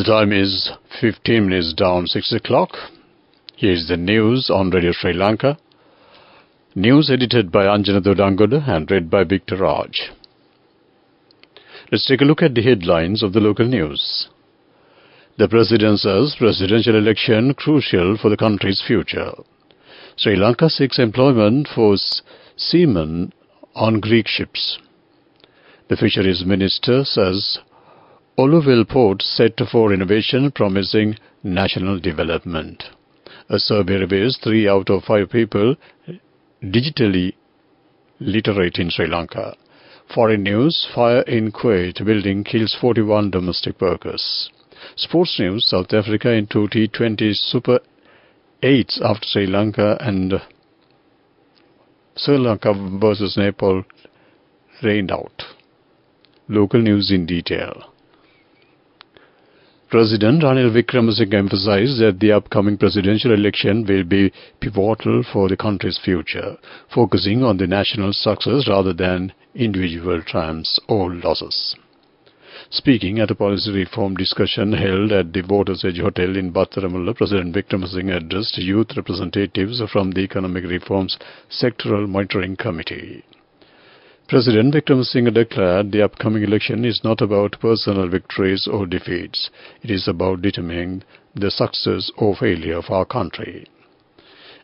The time is 15 minutes down 6 o'clock. Here is the news on Radio Sri Lanka. News edited by Anjana Dodangoda and read by Victor Raj. Let's take a look at the headlines of the local news. The President says presidential election crucial for the country's future. Sri Lanka seeks employment for seamen on Greek ships. The Fisheries Minister says Oluville Port set for innovation promising national development. A survey reveals 3 out of 5 people digitally literate in Sri Lanka. Foreign news, fire in Kuwait building kills 41 domestic workers. Sports news, South Africa in 2020 Super 8s after Sri Lanka versus Nepal rained out. Local news in detail. President Ranil Wickremesinghe emphasized that the upcoming presidential election will be pivotal for the country's future, focusing on the national success rather than individual triumphs or losses. Speaking at a policy reform discussion held at the Waters Edge Hotel in Battaramulla, President Wickremesinghe addressed youth representatives from the Economic Reforms Sectoral Monitoring Committee. President Wickremesinghe declared the upcoming election is not about personal victories or defeats. It is about determining the success or failure of our country.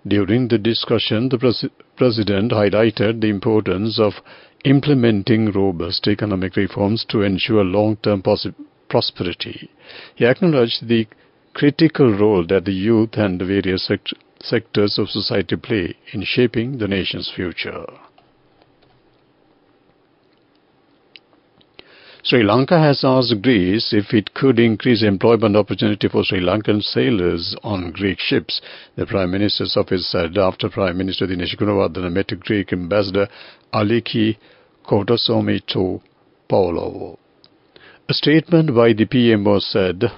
During the discussion, the President highlighted the importance of implementing robust economic reforms to ensure long-term prosperity. He acknowledged the critical role that the youth and the various sectors of society play in shaping the nation's future. Sri Lanka has asked Greece if it could increase employment opportunity for Sri Lankan sailors on Greek ships, the Prime Minister's office said after Prime Minister Dinesh Gunawardena met Greek Ambassador Aliki Kotasomito-Paulovo. A statement by the PMO said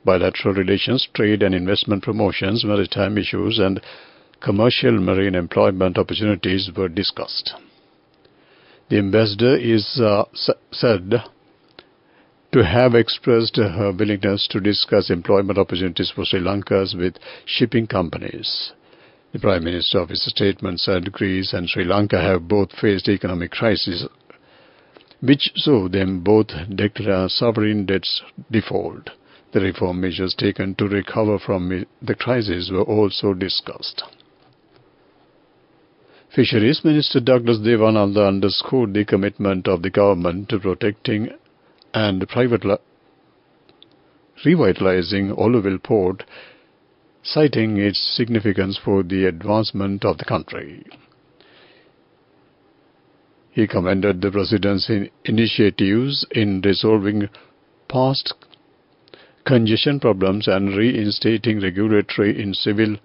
bilateral relations, trade and investment promotions, maritime issues and commercial marine employment opportunities were discussed. The ambassador is said to have expressed her willingness to discuss employment opportunities for Sri Lankas with shipping companies. The Prime Minister's office statement said Greece and Sri Lanka have both faced economic crises, which saw them both declare sovereign debts default. The reform measures taken to recover from the crisis were also discussed. Fisheries Minister Douglas Devananda underscored the commitment of the government to protecting and revitalizing Oluville Port, citing its significance for the advancement of the country. He commended the President's initiatives in resolving past congestion problems and reinstating regularity in civil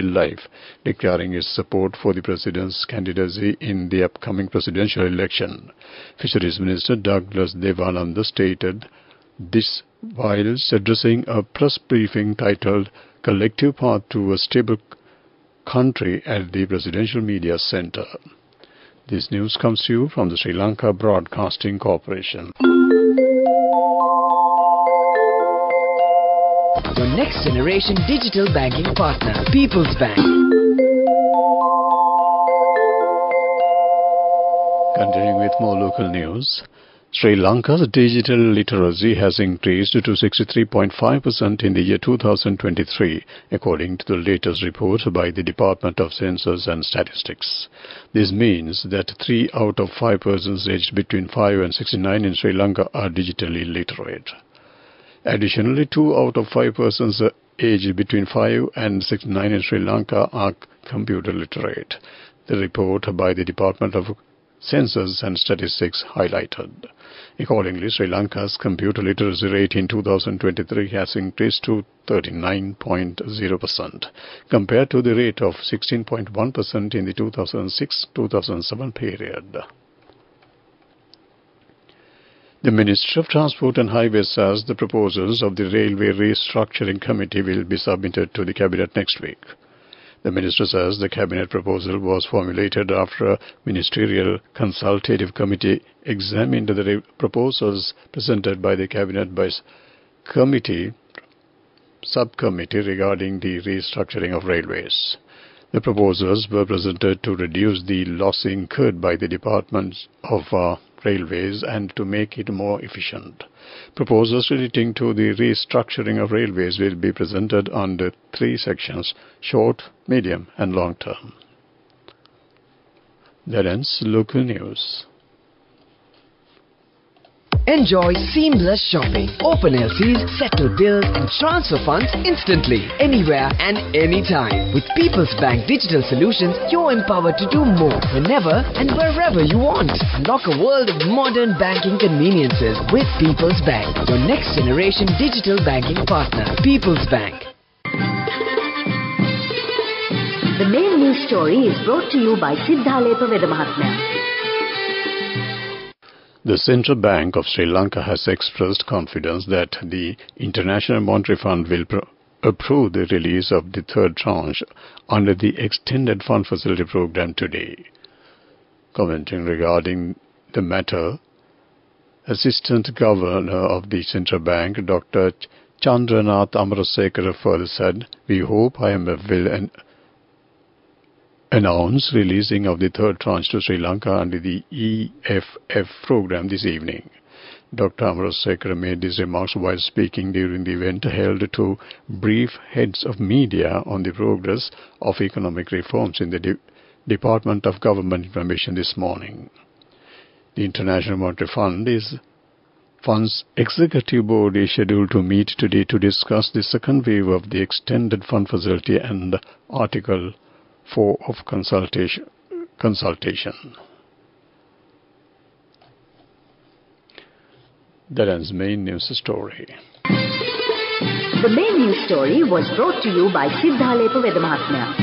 life, declaring his support for the President's candidacy in the upcoming presidential election. Fisheries Minister Douglas Devananda stated this whilst addressing a press briefing titled Collective Path to a Stable Country at the Presidential Media Centre. This news comes to you from the Sri Lanka Broadcasting Corporation. Your next generation digital banking partner, People's Bank. Continuing with more local news, Sri Lanka's digital literacy has increased to 63.5% in the year 2023, according to the latest report by the Department of Census and Statistics. This means that 3 out of 5 persons aged between 5 and 69 in Sri Lanka are digitally literate. Additionally, 2 out of 5 persons aged between 5 and 69 in Sri Lanka are computer literate, the report by the Department of Census and Statistics highlighted. Accordingly, Sri Lanka's computer literacy rate in 2023 has increased to 39.0% compared to the rate of 16.1% in the 2006-2007 period. The Ministry of Transport and Highways says the proposals of the Railway Restructuring Committee will be submitted to the Cabinet next week. The Minister says the Cabinet proposal was formulated after a Ministerial Consultative Committee examined the proposals presented by the Cabinet by subcommittee regarding the restructuring of railways. The proposals were presented to reduce the loss incurred by the Department of Railways and to make it more efficient. Proposals relating to the restructuring of railways will be presented under 3 sections: short, medium and long term. That ends local news. Enjoy seamless shopping, open LCs, settle bills and transfer funds instantly, anywhere and anytime. With People's Bank Digital Solutions, you're empowered to do more, whenever and wherever you want. Unlock a world of modern banking conveniences with People's Bank, your next generation digital banking partner. People's Bank. The main news story is brought to you by Sinhala Vedamahatmya. The Central Bank of Sri Lanka has expressed confidence that the International Monetary Fund will approve the release of the third tranche under the Extended Fund Facility Program today. Commenting regarding the matter, Assistant Governor of the Central Bank, Dr. Chandranath Amarasekara, further said, "We hope IMF will announce releasing of the third tranche to Sri Lanka under the EFF program this evening." Dr. Amarasekara made these remarks while speaking during the event held to brief heads of media on the progress of economic reforms in the Department of Government Information this morning. The International Monetary Fund's Executive Board is scheduled to meet today to discuss the second wave of the Extended Fund Facility and Article 4 of consultation. That ends main news story. The main news story was brought to you by Sinhala Vedamahatmya.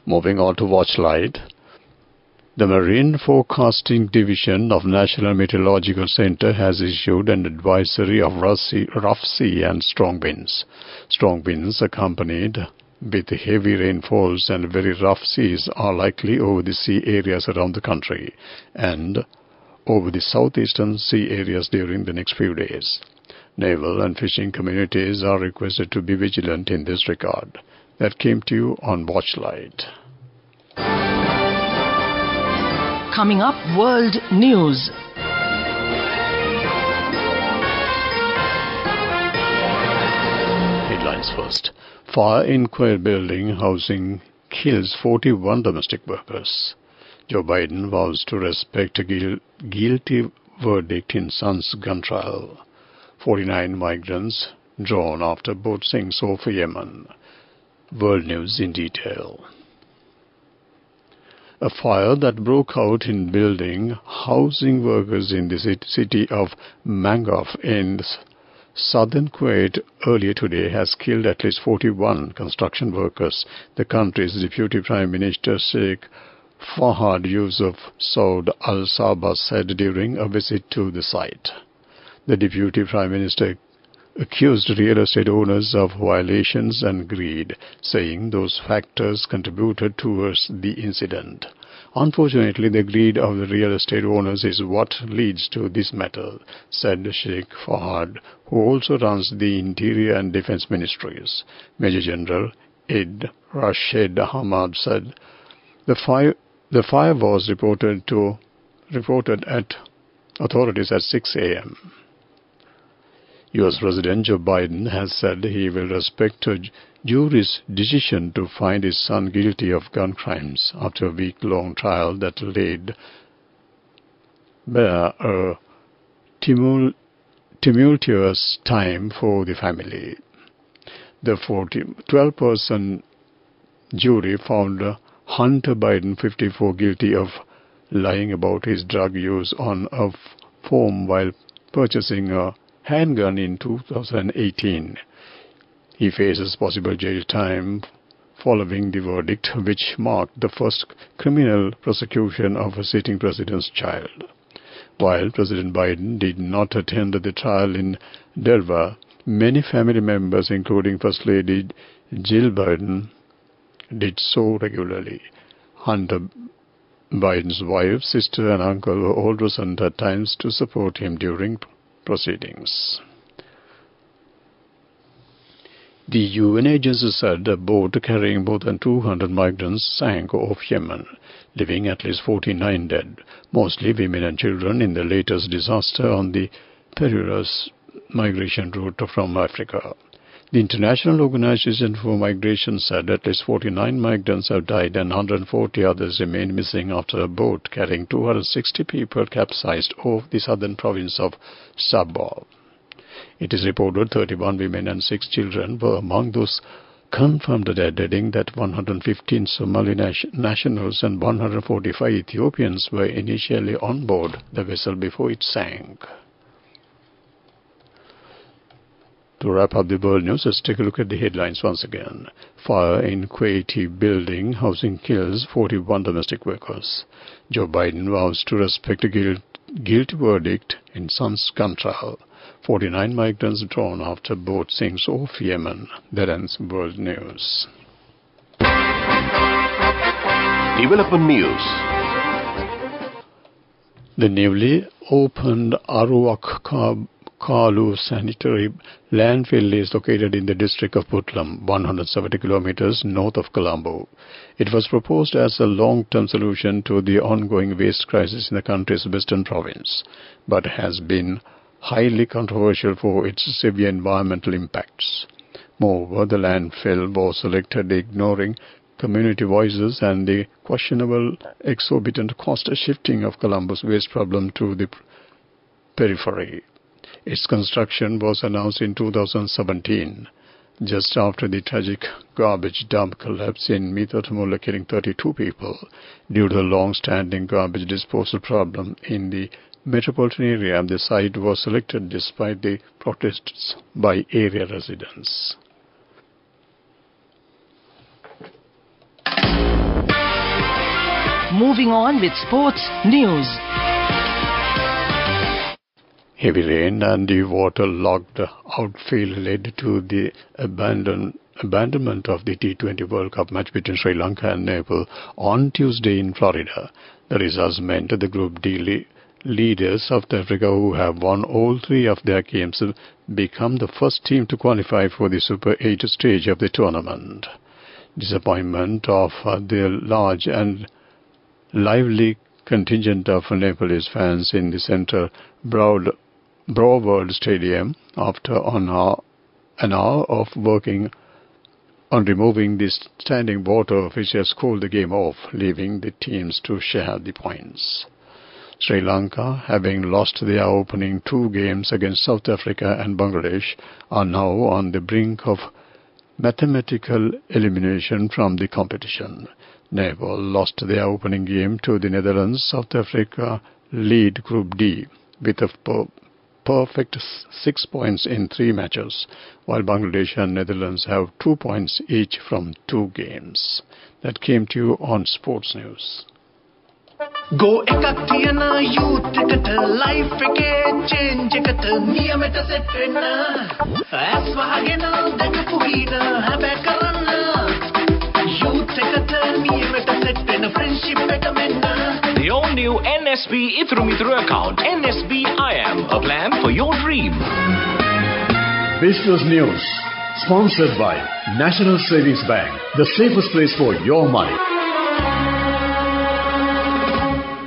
Moving on to Watchlight. The Marine Forecasting Division of National Meteorological Center has issued an advisory of rough sea and strong winds. Strong winds accompanied with heavy rainfalls and very rough seas are likely over the sea areas around the country and over the southeastern sea areas during the next few days. Naval and fishing communities are requested to be vigilant in this regard. That came to you on Watchlight. Coming up, World News. Headlines first. Fire in Quail Building housing kills 41 domestic workers. Joe Biden vows to respect a guilty verdict in son's gun trial. 49 migrants drawn after boat sinks off Yemen. World News in detail. A fire that broke out in building housing workers in the city of Mangof in southern Kuwait earlier today has killed at least 41 construction workers, the country's Deputy Prime Minister Sheikh Fahad Yusuf Saud Al Sabah said during a visit to the site. The Deputy Prime Minister accused real estate owners of violations and greed, saying those factors contributed towards the incident. Unfortunately, the greed of the real estate owners is what leads to this matter, said Sheikh Fahad, who also runs the Interior and Defense Ministries. Major General Ed Rashid Ahmad said the fire was reported at authorities at 6 a.m. U.S. President Joe Biden has said he will respect a jury's decision to find his son guilty of gun crimes after a week-long trial that laid bare a tumultuous time for the family. The 12-person jury found Hunter Biden, 54, guilty of lying about his drug use on a form while purchasing a handgun in 2018. He faces possible jail time following the verdict, which marked the first criminal prosecution of a sitting president's child. While President Biden did not attend the trial in Delaware, many family members, including First Lady Jill Biden, did so regularly. Hunter Biden's wife, sister and uncle were all present at times to support him during proceedings. The UN agency said a boat carrying more than 200 migrants sank off Yemen, leaving at least 49 dead, mostly women and children, in the latest disaster on the perilous migration route from Africa. The International Organization for Migration said at least 49 migrants have died and 140 others remain missing after a boat carrying 260 people capsized off the southern province of Sabah. It is reported 31 women and 6 children were among those confirmed dead, adding that 115 Somali nationals and 145 Ethiopians were initially on board the vessel before it sank. To wrap up the world news, let's take a look at the headlines once again. Fire in Kuwaiti building housing kills 41 domestic workers. Joe Biden vows to respect a guilty verdict in son's gun trial. 49 migrants drawn after boat sinks off Yemen. That ends world news. Development news. The newly opened Aruak Kalu sanitary landfill is located in the district of Putlam, 170 kilometers north of Colombo. It was proposed as a long-term solution to the ongoing waste crisis in the country's western province, but has been highly controversial for its severe environmental impacts. Moreover, the landfill was selected ignoring community voices and the questionable exorbitant cost shifting of Colombo's waste problem to the periphery. Its construction was announced in 2017, just after the tragic garbage dump collapse in Mithatmulla, killing 32 people due to the long-standing garbage disposal problem in the metropolitan area. The site was selected despite the protests by area residents. Moving on with sports news. Heavy rain and the water-logged outfield led to the abandonment of the T20 World Cup match between Sri Lanka and Nepal on Tuesday in Florida. The results meant the Group D leaders, South Africa, who have won all 3 of their games, become the first team to qualify for the Super 8 stage of the tournament. Disappointment of the large and lively contingent of Nepalese fans in the central Broward Stadium after an hour of working on removing the standing water, officials called the game off, leaving the teams to share the points. Sri Lanka, having lost their opening 2 games against South Africa and Bangladesh, are now on the brink of mathematical elimination from the competition. Nepal lost their opening game to the Netherlands. South Africa lead Group D with a perfect 6 points in 3 matches, while Bangladesh and Netherlands have 2 points each from 2 games. That came to you on Sports News. Go ekaktiana youth ekat life ekේ change ekat niyamata set wenna as wahagena dakapu hina habe karanna youth ekat niyamata set wenna friendship එක menna. The all-new NSB Ithru account, NSB IAM, a plan for your dream. Business News, sponsored by National Savings Bank, the safest place for your money.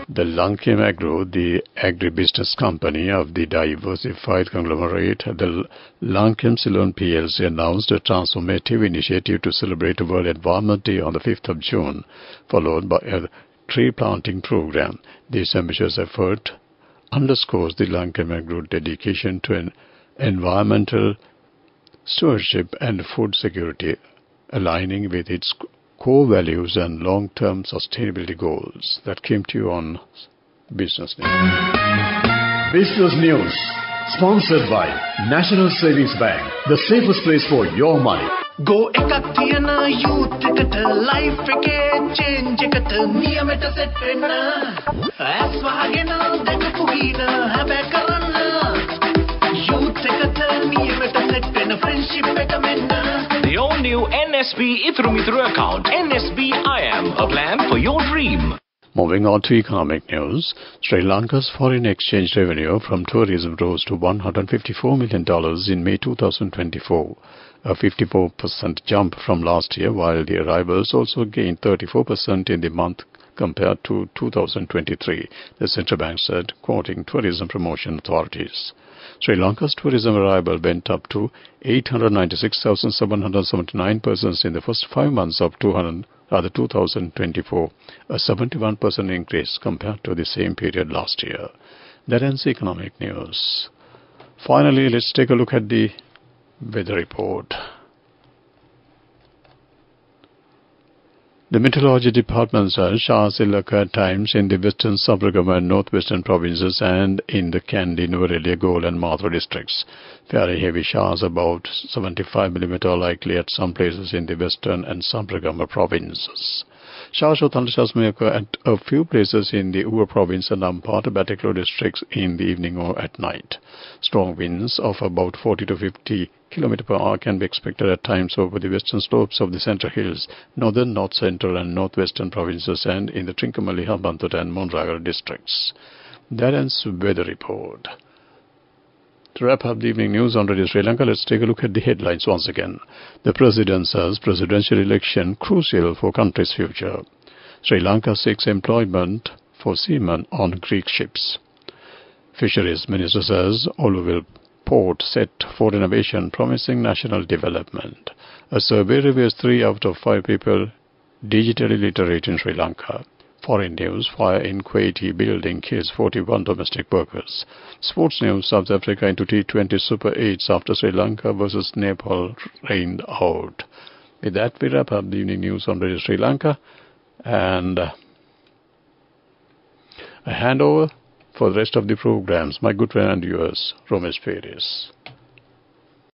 The Lankem Agro, the agribusiness company of the diversified conglomerate, the Lankem Ceylon PLC, announced a transformative initiative to celebrate World Environment Day on the 5th of June, followed by a tree planting program. This ambitious effort underscores the Lankem Agro dedication to an environmental stewardship and food security, aligning with its core values and long-term sustainability goals. That came to you on Business News. Business News, sponsored by National Savings Bank, the safest place for your money. Go ekaktiana youth ekat life ekේ change ekat niyamata set wenna as wahagena dakapu hina habe karanna youth ekat niyamata set wenna friendship එක menna. The all-new NSB Ithru account, NSB IAM, a plan for your dream. Moving on to economic news, Sri Lanka's foreign exchange revenue from tourism rose to $154 million in May 2024, a 54% jump from last year, while the arrivals also gained 34% in the month compared to 2023, the central bank said, quoting tourism promotion authorities. Sri Lanka's tourism arrival went up to 896,779 persons in the first 5 months of 2024, a 71% increase compared to the same period last year. That ends economic news. Finally, let's take a look at the weather report. The Meteorology Department says showers will occur at times in the western Sabaragama and northwestern provinces and in the Kandy, Nuwara, Galle and Mathura districts. Very heavy showers about 75 mm are likely at some places in the western and Sabaragama provinces. Showers or thunderstorms may occur at a few places in the Ua province and Ampata, Batiklo districts in the evening or at night. Strong winds of about 40 to 50 km per hour can be expected at times over the western slopes of the Central Hills, northern, north central and northwestern provinces and in the Trincomalee, Hambantota and Monragara districts. That ends weather report. To wrap up the evening news on Radio Sri Lanka, let's take a look at the headlines once again. The President says presidential election crucial for country's future. Sri Lanka seeks employment for seamen on Greek ships. Fisheries Minister says Oluville Port set for renovation promising national development. A survey reveals 3 out of 5 people digitally literate in Sri Lanka. Foreign news, fire in Kuwaiti building kills 41 domestic workers. Sports news, South Africa into T20 Super 8s after Sri Lanka versus Nepal rained out. With that, we wrap up the evening news on Radio Sri Lanka and I hand over for the rest of the programs, my good friend and yours, Romesh Peris.